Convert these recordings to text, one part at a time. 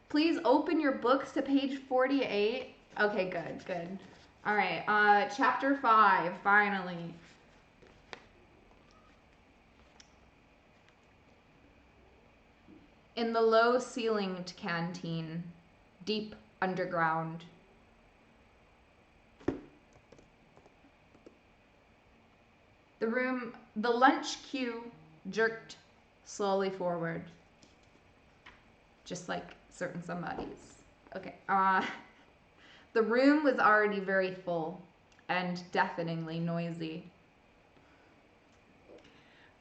Please open your books to page 48. Okay, good. All right, chapter 5, finally. In the low-ceilinged canteen, deep underground. The lunch queue jerked slowly forward. Just like certain somebodies. Okay, the room was already very full and deafeningly noisy.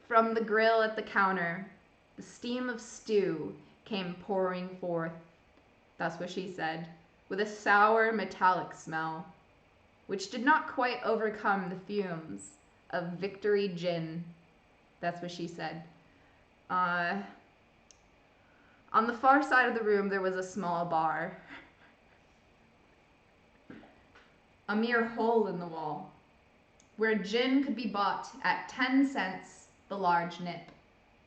From the grill at the counter, the steam of stew came pouring forth, that's what she said, with a sour metallic smell, which did not quite overcome the fumes of Victory gin, that's what she said. On the far side of the room there was a small bar, a mere hole in the wall, where gin could be bought at 10 cents the large nip.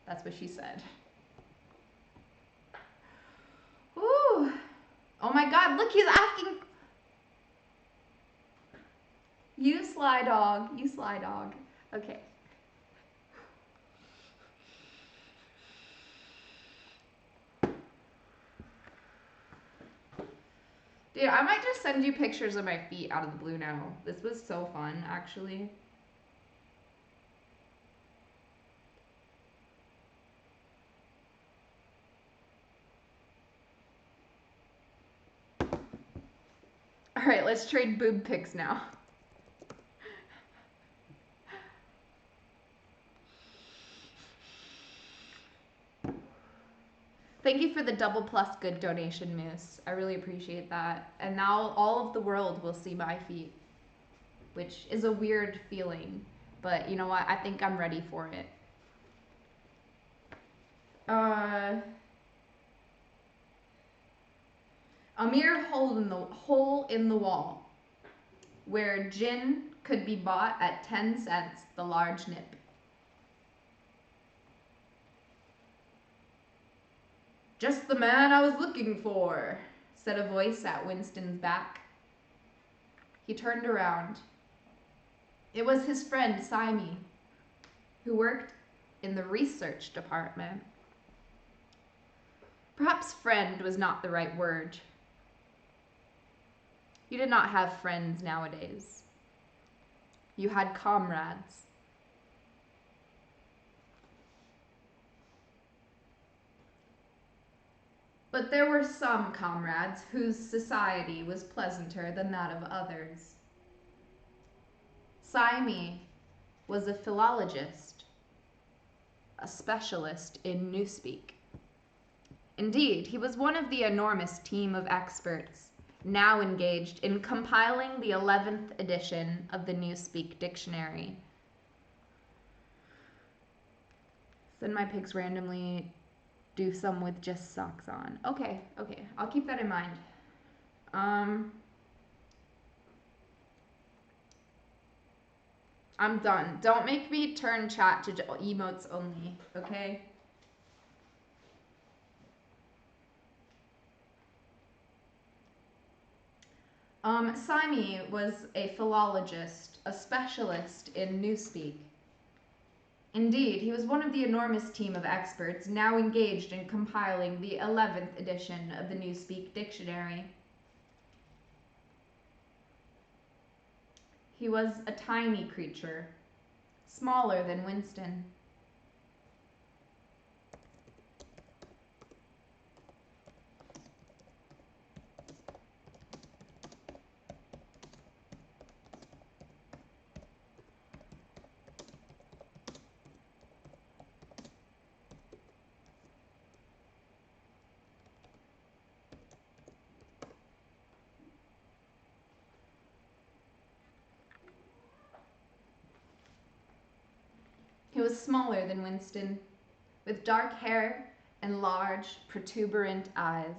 That's what she said. Ooh. Oh my God, look, he's asking. You sly dog. Okay. Dude, I might just send you pictures of my feet out of the blue now. This was so fun, actually. All right, let's trade boob pics now. Thank you for the double plus good donation, Moose. I really appreciate that. And now all of the world will see my feet, which is a weird feeling. But you know what? I think I'm ready for it. A mere hole in the wall, where gin could be bought at 10 cents the large nip. Just the man I was looking for, said a voice at Winston's back. He turned around. It was his friend Simey, who worked in the research department. Perhaps friend was not the right word. You did not have friends nowadays. You had comrades. But there were some comrades whose society was pleasanter than that of others. Simey was a philologist, a specialist in newspeak. Indeed, he was one of the enormous team of experts now engaged in compiling the 11th edition of the Newspeak Dictionary. Send my pics randomly. Do some with just socks on. Okay, I'll keep that in mind. I'm done. Don't make me turn chat to emotes only, okay? Simey was a philologist, a specialist in newspeak. Indeed, he was one of the enormous team of experts now engaged in compiling the 11th edition of the Newspeak Dictionary. He was a tiny creature, smaller than Winston. He was smaller than Winston, with dark hair and large, protuberant eyes,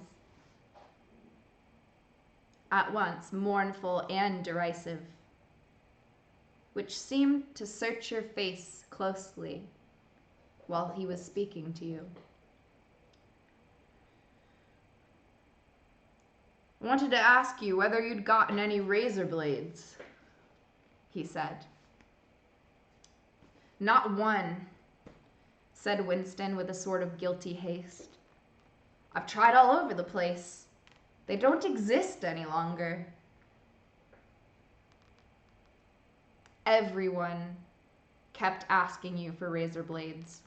at once mournful and derisive, which seemed to search your face closely while he was speaking to you. Wanted to ask you whether you'd gotten any razor blades, he said. Not one, said Winston with a sort of guilty haste. I've tried all over the place. They don't exist any longer. Everyone kept asking you for razor blades.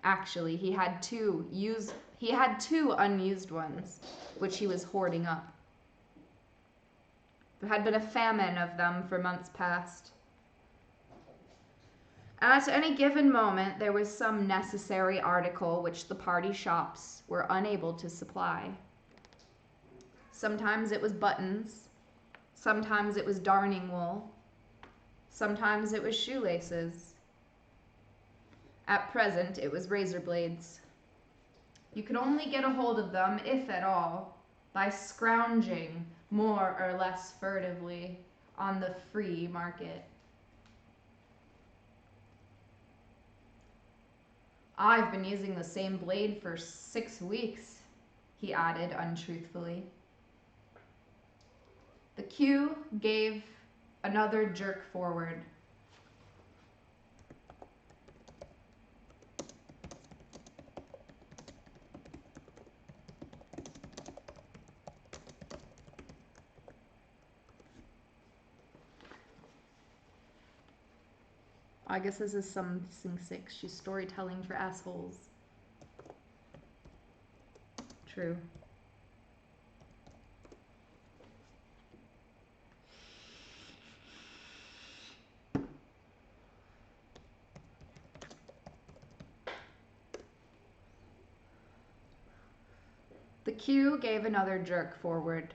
Actually, he had two unused ones, which he was hoarding up. There had been a famine of them for months past. And at any given moment, there was some necessary article which the party shops were unable to supply. Sometimes it was buttons, sometimes it was darning wool, sometimes it was shoelaces. At present, it was razor blades. You could only get a hold of them, if at all, by scrounging more or less furtively on the free market. I've been using the same blade for 6 weeks, he added untruthfully. The cue gave another jerk forward. I guess this is something 6. She's storytelling for assholes. True. The cue gave another jerk forward.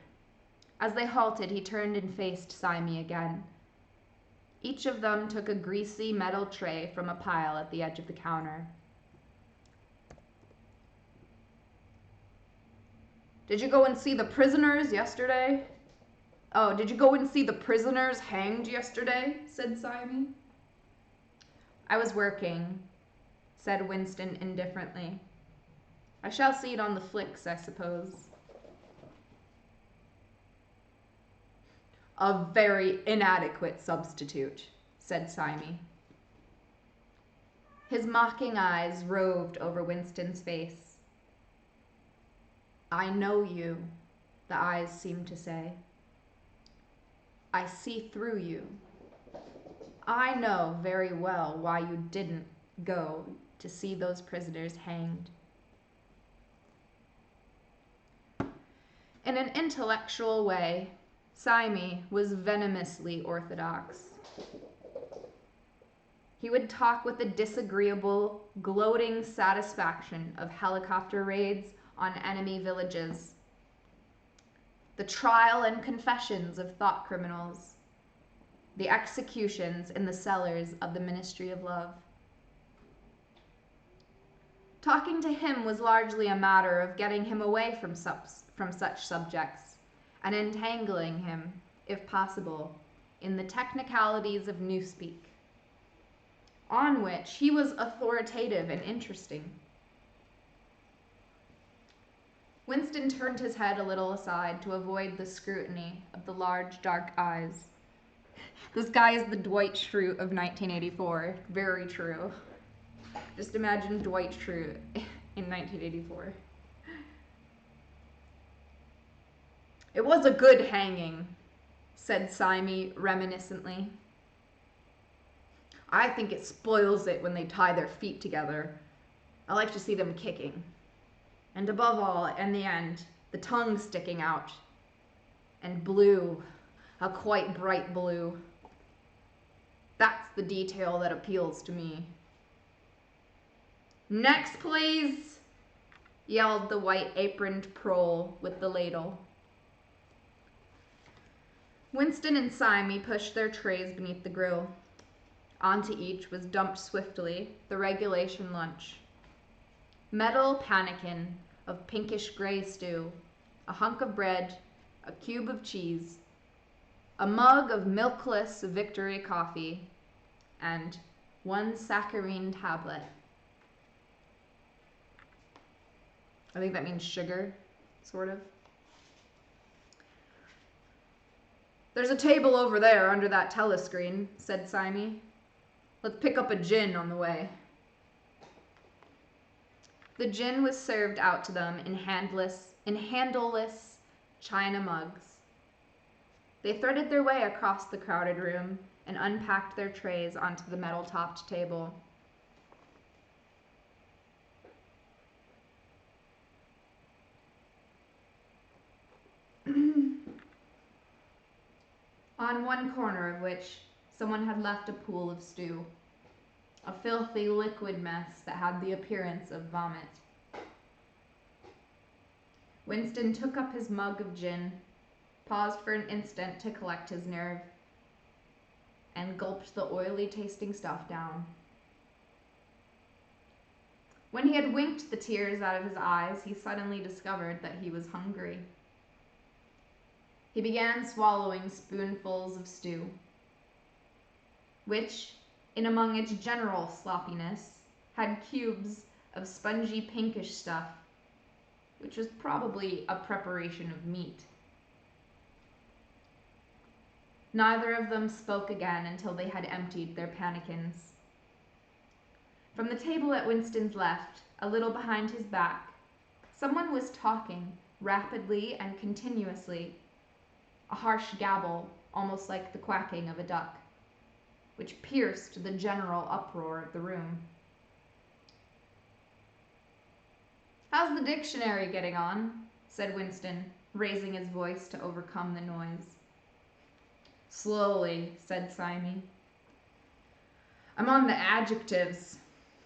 As they halted, he turned and faced Symie again. Each of them took a greasy metal tray from a pile at the edge of the counter. Did you go and see the prisoners yesterday? Oh, did you go and see the prisoners hanged yesterday? Said Symie. I was working, said Winston indifferently. I shall see it on the flicks, I suppose. A very inadequate substitute, said Symie. His mocking eyes roved over Winston's face. I know you, the eyes seemed to say. I see through you. I know very well why you didn't go to see those prisoners hanged. In an intellectual way, Symie was venomously orthodox. He would talk with the disagreeable, gloating satisfaction of helicopter raids on enemy villages, the trial and confessions of thought criminals, the executions in the cellars of the Ministry of Love. Talking to him was largely a matter of getting him away from such subjects and entangling him, if possible, in the technicalities of newspeak, on which he was authoritative and interesting. Winston turned his head a little aside to avoid the scrutiny of the large, dark eyes. This guy is the Dwight Schrute of 1984. Very true. Just imagine Dwight Schrute in 1984. It was a good hanging, said Symie reminiscently. I think it spoils it when they tie their feet together. I like to see them kicking. And above all, in the end, the tongue sticking out. And blue, a quite bright blue. That's the detail that appeals to me. Next, please, yelled the white-aproned prole with the ladle. Winston and Symie pushed their trays beneath the grill. Onto each was dumped swiftly the regulation lunch. Metal pannikin of pinkish-gray stew, a hunk of bread, a cube of cheese, a mug of milkless Victory coffee, and one saccharine tablet. I think that means sugar, sort of. There's a table over there under that telescreen, said Simey. Let's pick up a gin on the way. The gin was served out to them in handleless china mugs. They threaded their way across the crowded room and unpacked their trays onto the metal-topped table. On one corner of which someone had left a pool of stew, a filthy liquid mess that had the appearance of vomit. Winston took up his mug of gin, paused for an instant to collect his nerve, and gulped the oily-tasting stuff down. When he had winked the tears out of his eyes, he suddenly discovered that he was hungry. He began swallowing spoonfuls of stew, which, in among its general sloppiness, had cubes of spongy pinkish stuff, which was probably a preparation of meat. Neither of them spoke again until they had emptied their pannikins. From the table at Winston's left, a little behind his back, someone was talking rapidly and continuously, a harsh gabble, almost like the quacking of a duck, which pierced the general uproar of the room. "How's the dictionary getting on?" said Winston, raising his voice to overcome the noise. "Slowly," said Simey. "I'm on the adjectives.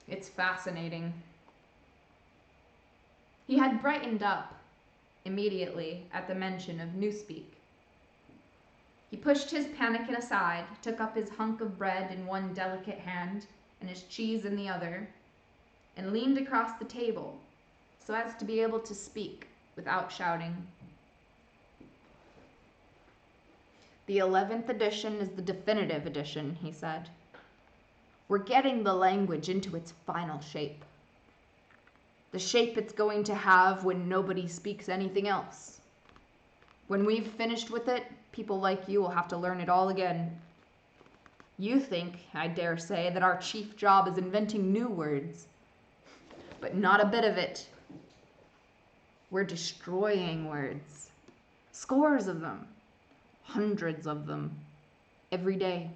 It's fascinating." He had brightened up immediately at the mention of newspeak. He pushed his pannikin aside, took up his hunk of bread in one delicate hand and his cheese in the other, and leaned across the table so as to be able to speak without shouting. "The 11th edition is the definitive edition," he said. "We're getting the language into its final shape. The shape it's going to have when nobody speaks anything else. When we've finished with it, people like you will have to learn it all again. You think, I dare say, that our chief job is inventing new words. But not a bit of it. We're destroying words. Scores of them. Hundreds of them. Every day.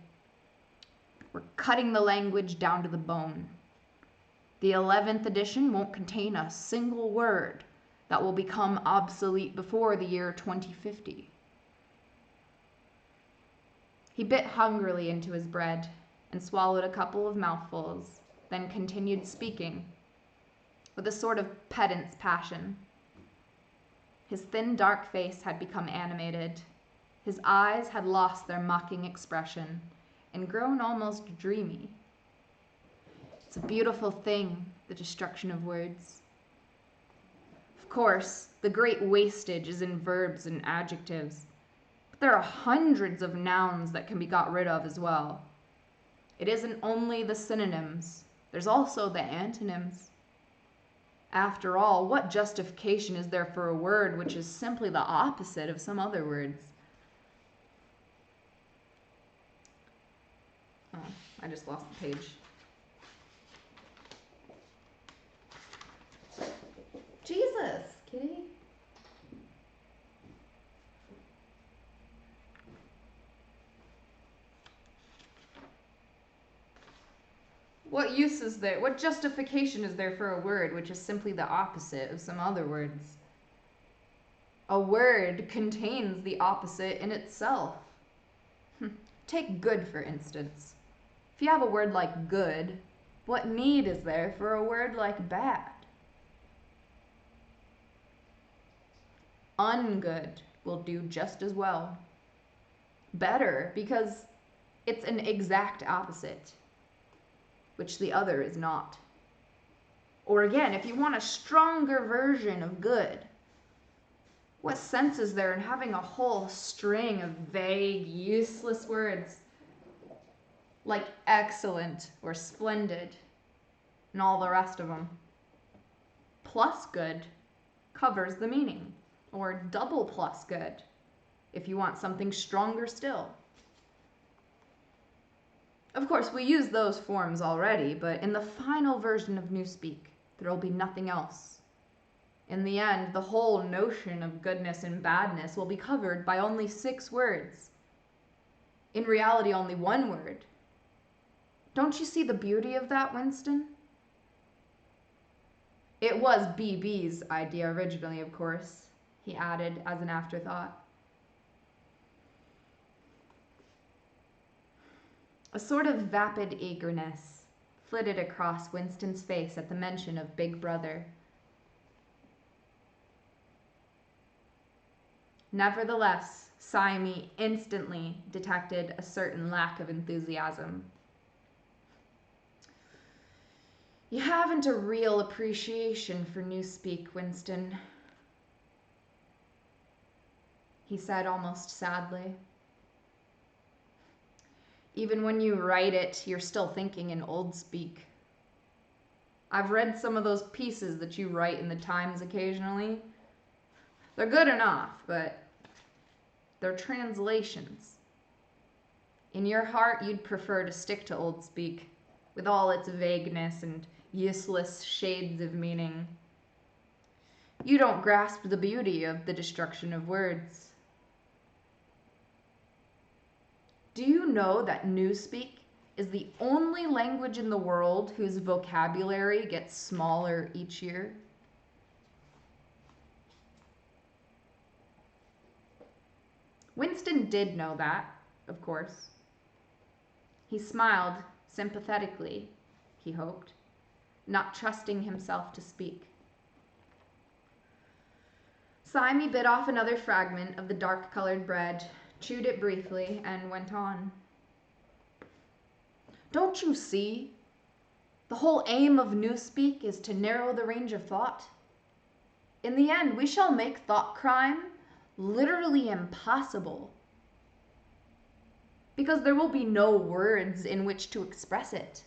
We're cutting the language down to the bone. The 11th edition won't contain a single word that will become obsolete before the year 2050. He bit hungrily into his bread and swallowed a couple of mouthfuls, then continued speaking with a sort of pedant's passion. His thin, dark face had become animated. His eyes had lost their mocking expression and grown almost dreamy. It's a beautiful thing, the destruction of words. Of course, the great wastage is in verbs and adjectives, but there are hundreds of nouns that can be got rid of as well. It isn't only the synonyms, there's also the antonyms. After all, what justification is there for a word which is simply the opposite of some other words? Oh, I just lost the page. Jesus, kitty. What use is there, what justification is there for a word which is simply the opposite of some other words? A word contains the opposite in itself. Take good, for instance. If you have a word like good, what need is there for a word like bad? Ungood will do just as well. Better, because it's an exact opposite, which the other is not. Or again, if you want a stronger version of good, what sense is there in having a whole string of vague, useless words like excellent or splendid and all the rest of them? Plus good covers the meaning, or double plus good. if you want something stronger still. Of course, we use those forms already, but in the final version of Newspeak, there will be nothing else. In the end, the whole notion of goodness and badness will be covered by only 6 words. In reality, only 1 word. Don't you see the beauty of that, Winston? It was BB's idea originally, of course, he added as an afterthought. A sort of vapid eagerness flitted across Winston's face at the mention of Big Brother. Nevertheless, Saimi instantly detected a certain lack of enthusiasm. You haven't a real appreciation for Newspeak, Winston, he said almost sadly. Even when you write it, you're still thinking in old speak. I've read some of those pieces that you write in the Times occasionally. They're good enough, but they're translations. In your heart, you'd prefer to stick to old speak, with all its vagueness and useless shades of meaning. You don't grasp the beauty of the destruction of words. Do you know that Newspeak is the only language in the world whose vocabulary gets smaller each year? Winston did know that, of course. He smiled sympathetically, he hoped, not trusting himself to speak. Saimi bit off another fragment of the dark-colored bread, chewed it briefly, and went on. Don't you see? The whole aim of Newspeak is to narrow the range of thought. In the end, we shall make thought crime literally impossible, because there will be no words in which to express it.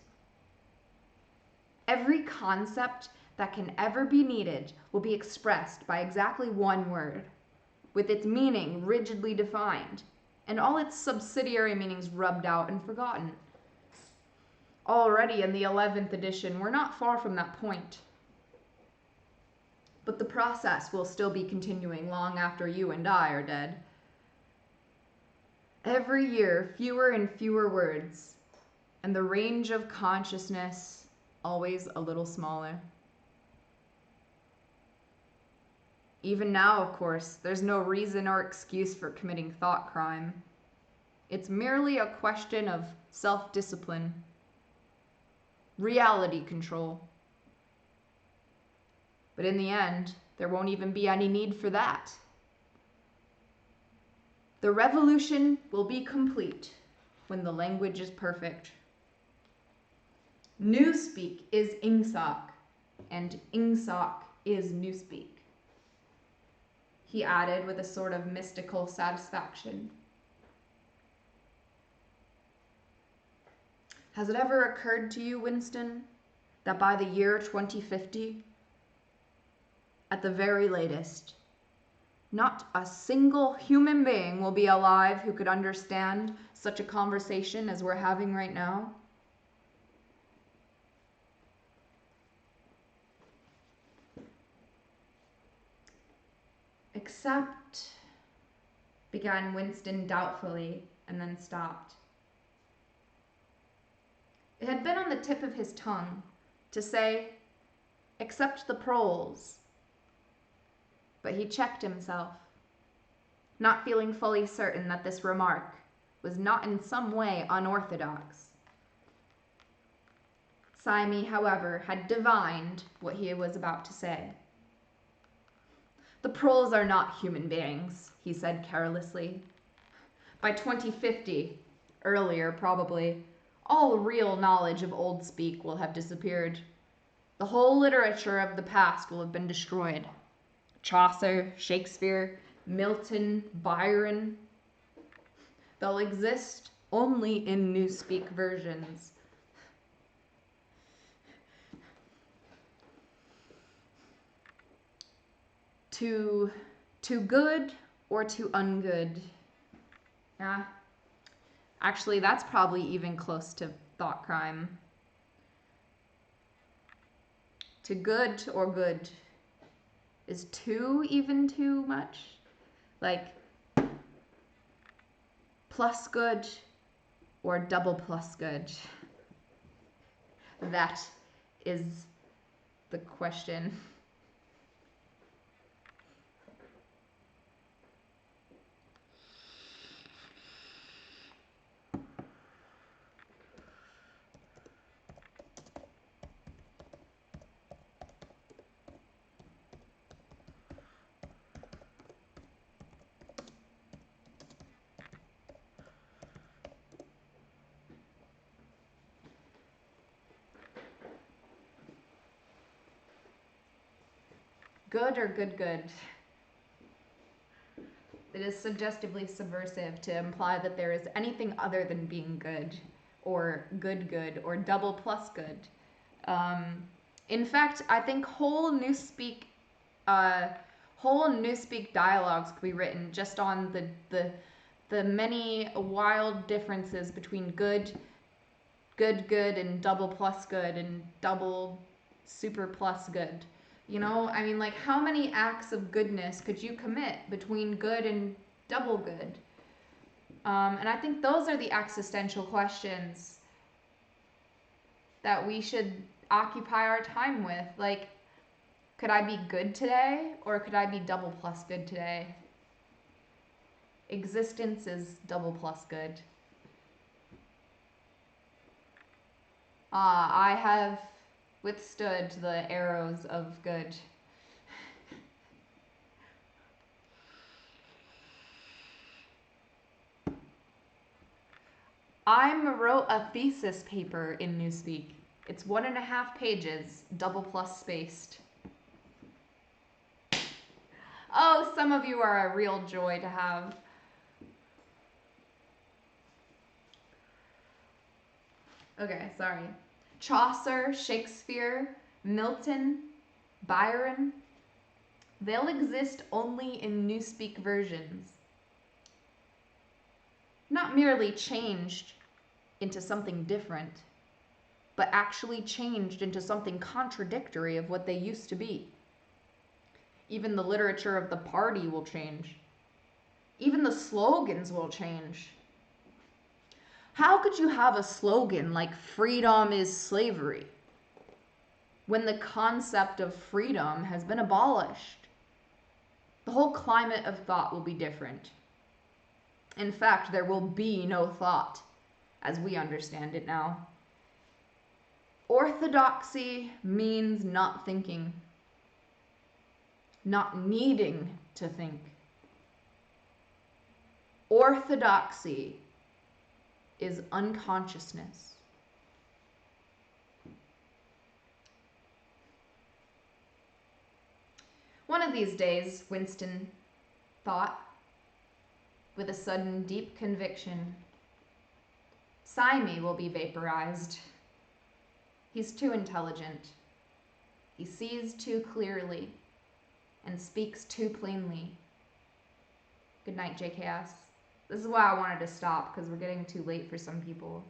Every concept that can ever be needed will be expressed by exactly 1 word, with its meaning rigidly defined, and all its subsidiary meanings rubbed out and forgotten. Already in the 11th edition, we're not far from that point. But the process will still be continuing long after you and I are dead. Every year, fewer and fewer words, and the range of consciousness always a little smaller. Even now, of course, there's no reason or excuse for committing thought crime. It's merely a question of self-discipline, reality control. But in the end, there won't even be any need for that. The revolution will be complete when the language is perfect. Newspeak is Ingsoc, and Ingsoc is Newspeak, he added with a sort of mystical satisfaction. Has it ever occurred to you, Winston, that by the year 2050, at the very latest, not a single human being will be alive who could understand such a conversation as we're having right now? Except, began Winston doubtfully, and then stopped. It had been on the tip of his tongue to say, except the proles, but he checked himself, not feeling fully certain that this remark was not in some way unorthodox. Saimi, however, had divined what he was about to say. The proles are not human beings, he said carelessly. By 2050, earlier probably, all real knowledge of Old Speak will have disappeared. The whole literature of the past will have been destroyed. Chaucer, Shakespeare, Milton, Byron. They'll exist only in Newspeak versions. To good or to ungood. Yeah. Actually, that's probably even close to thought crime. To good or good. Is two even too much? Like, plus good or double plus good? That is the question. Good or good good? It is suggestively subversive to imply that there is anything other than being good, or good good, or double plus good. In fact, I think whole Newspeak dialogues could be written just on the many wild differences between good, good, and double plus good, and double super plus good. You know, I mean, like, how many acts of goodness could you commit between good and double good? And I think those are the existential questions that we should occupy our time with. Like, could I be good today, or could I be double plus good today? Existence is double plus good. I have withstood the arrows of good. I wrote a thesis paper in Newspeak. It's 1.5 pages, double plus spaced. Oh, some of you are a real joy to have. Okay, sorry. Chaucer, Shakespeare, Milton, Byron, they'll exist only in Newspeak versions. Not merely changed into something different, but actually changed into something contradictory of what they used to be. Even the literature of the party will change. Even the slogans will change. How could you have a slogan like freedom is slavery when the concept of freedom has been abolished? The whole climate of thought will be different. In fact, there will be no thought as we understand it now. Orthodoxy means not thinking, not needing to think. Orthodoxy is unconsciousness. One of these days, Winston thought, with a sudden deep conviction, Sime will be vaporized. He's too intelligent. He sees too clearly and speaks too plainly. Good night, JKS. This is why I wanted to stop, because we're getting too late for some people.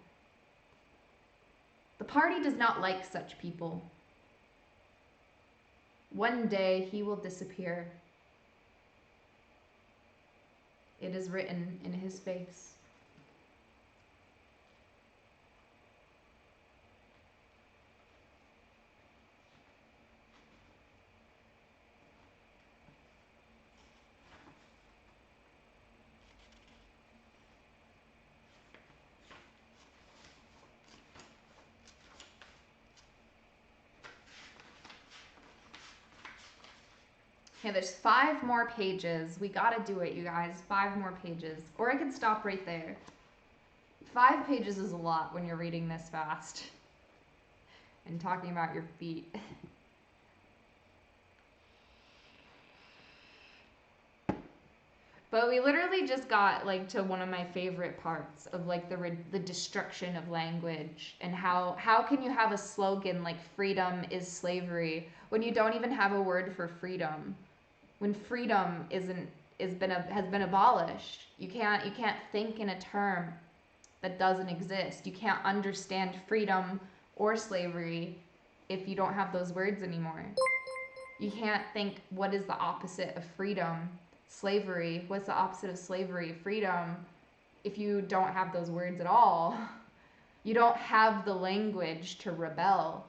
The party does not like such people. One day he will disappear. It is written in his face. Okay, there's 5 more pages. We gotta do it, you guys. 5 more pages. Or I can stop right there. 5 pages is a lot when you're reading this fast and talking about your feet. But we literally just got like to one of my favorite parts of like the destruction of language, and how can you have a slogan like freedom is slavery when you don't even have a word for freedom, when freedom isn't has been abolished. You can't think in a term that doesn't exist. You can't understand freedom or slavery if you don't have those words anymore. You can't think what is the opposite of freedom, slavery. What's the opposite of slavery, freedom, if you don't have those words at all. You don't have the language to rebel.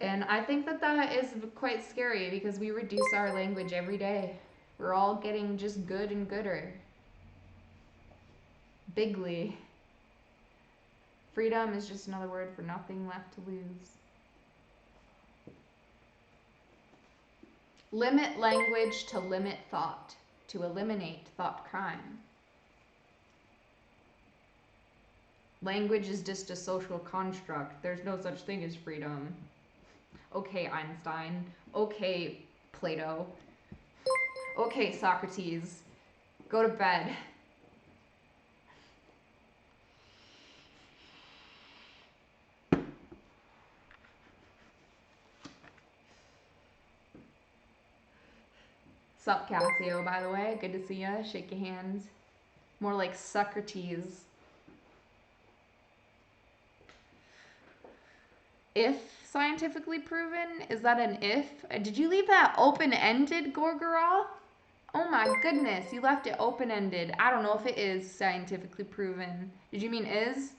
And I think that that is quite scary because we reduce our language every day. We're all getting just good and gooder. Bigly. Freedom is just another word for nothing left to lose. Limit language to limit thought, to eliminate thought crime. Language is just a social construct. There's no such thing as freedom. Okay, Einstein. Okay, Plato. Okay, Socrates. Go to bed. Sup, Cassio, by the way. Good to see ya. Shake your hands. More like Socrates. If scientifically proven? Is that an if? Did you leave that open-ended, Gorgoroth? Oh my goodness, you left it open-ended. I don't know if it is scientifically proven. Did you mean is?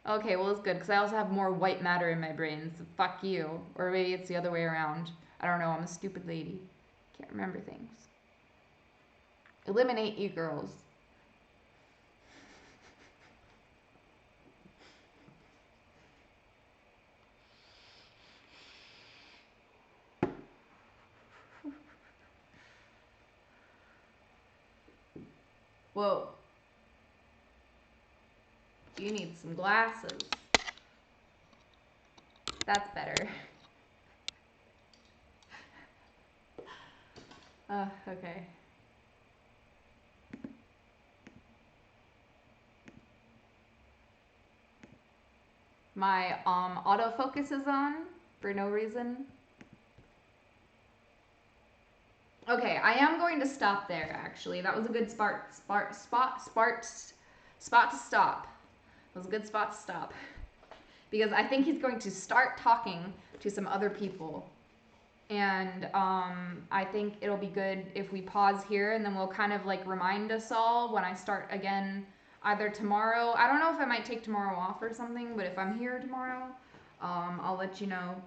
Okay, well it's good, because I also have more white matter in my brain, so fuck you. Or maybe it's the other way around. I don't know, I'm a stupid lady. Can't remember things. Eliminate e-girls. Whoa. You need some glasses. That's better. Okay. My autofocus is on for no reason. Okay, I am going to stop there actually. That was a good spot to stop. That was a good spot to stop. Because I think he's going to start talking to some other people. And I think it'll be good if we pause here and then we'll kind of like remind us all when I start again either tomorrow. I don't know if I might take tomorrow off or something, but if I'm here tomorrow, I'll let you know.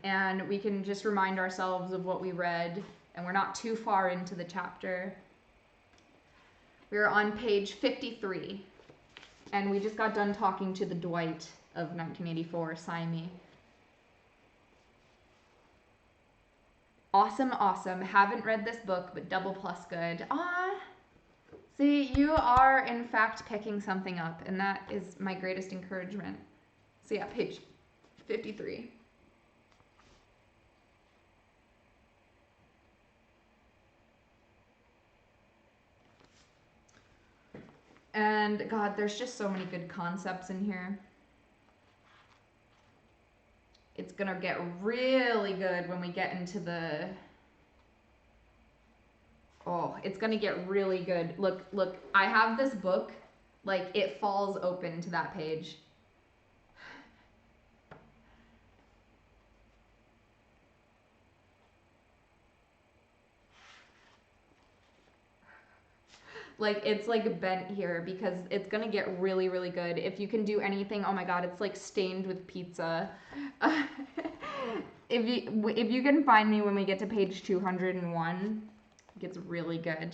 And we can just remind ourselves of what we read, and we're not too far into the chapter. We're on page 53, and we just got done talking to the Dwight of 1984, Siamese. Awesome, awesome. Haven't read this book, but double plus good. Ah, see, you are in fact picking something up, and that is my greatest encouragement. So yeah, page 53. And God, there's just so many good concepts in here. It's gonna get really good when we get into the... Oh, it's gonna get really good. Look, look, I have this book, like, it falls open to that page. Like, it's like bent here because it's gonna get really, really good. If you can do anything, oh my God, it's like stained with pizza. If you can find me when we get to page 201, it gets really good.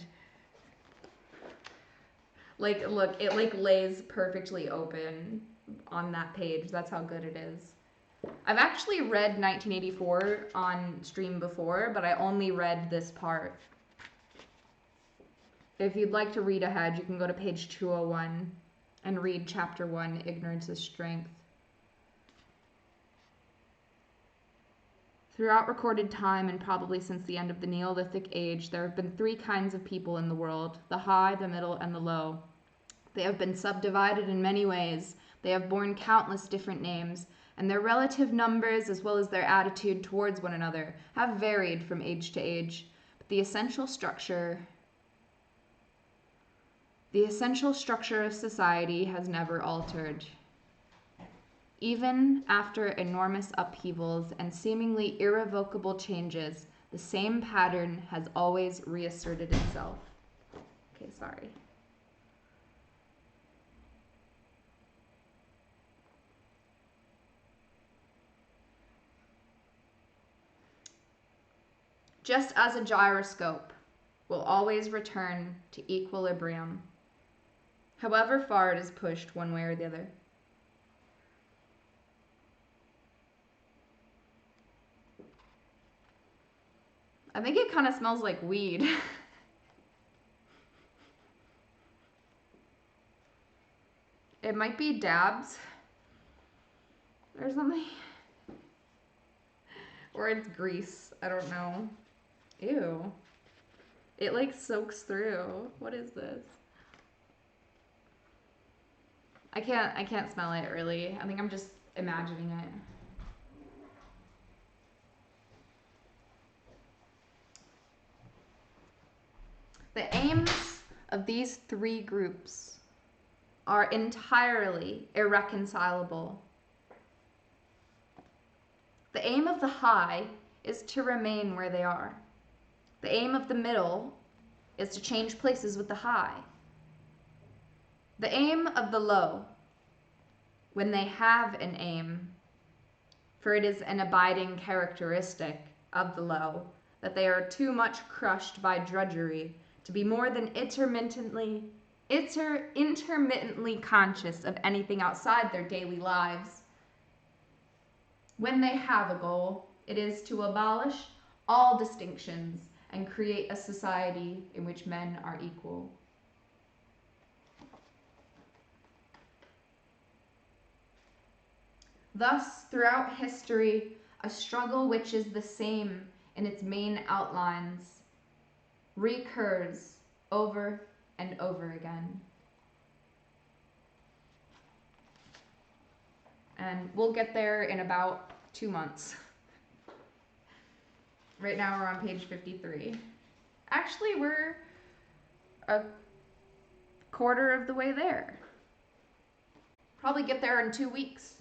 Like, look, it like lays perfectly open on that page. That's how good it is. I've actually read 1984 on stream before, but I only read this part. If you'd like to read ahead, you can go to page 201 and read chapter 1, Ignorance is Strength. Throughout recorded time, and probably since the end of the Neolithic age, there have been 3 kinds of people in the world: the high, the middle, and the low. They have been subdivided in many ways. They have borne countless different names, and their relative numbers, as well as their attitude towards one another, have varied from age to age. The essential structure of society has never altered. Even after enormous upheavals and seemingly irrevocable changes, the same pattern has always reasserted itself. Okay, sorry. Just as a gyroscope will always return to equilibrium, however far it is pushed one way or the other. I think it kind of smells like weed. It might be dabs or something. Or it's grease. I don't know. Ew. It like soaks through. What is this? I can't smell it really. I think I'm just imagining it. The aims of these three groups are entirely irreconcilable. The aim of the high is to remain where they are. The aim of the middle is to change places with the high. The aim of the low, when they have an aim, for it is an abiding characteristic of the low, that they are too much crushed by drudgery to be more than intermittently conscious of anything outside their daily lives. When they have a goal, it is to abolish all distinctions and create a society in which men are equal. Thus, throughout history, a struggle which is the same in its main outlines recurs over and over again. And we'll get there in about 2 months. Right now we're on page 53. Actually, we're a quarter of the way there. Probably get there in 2 weeks.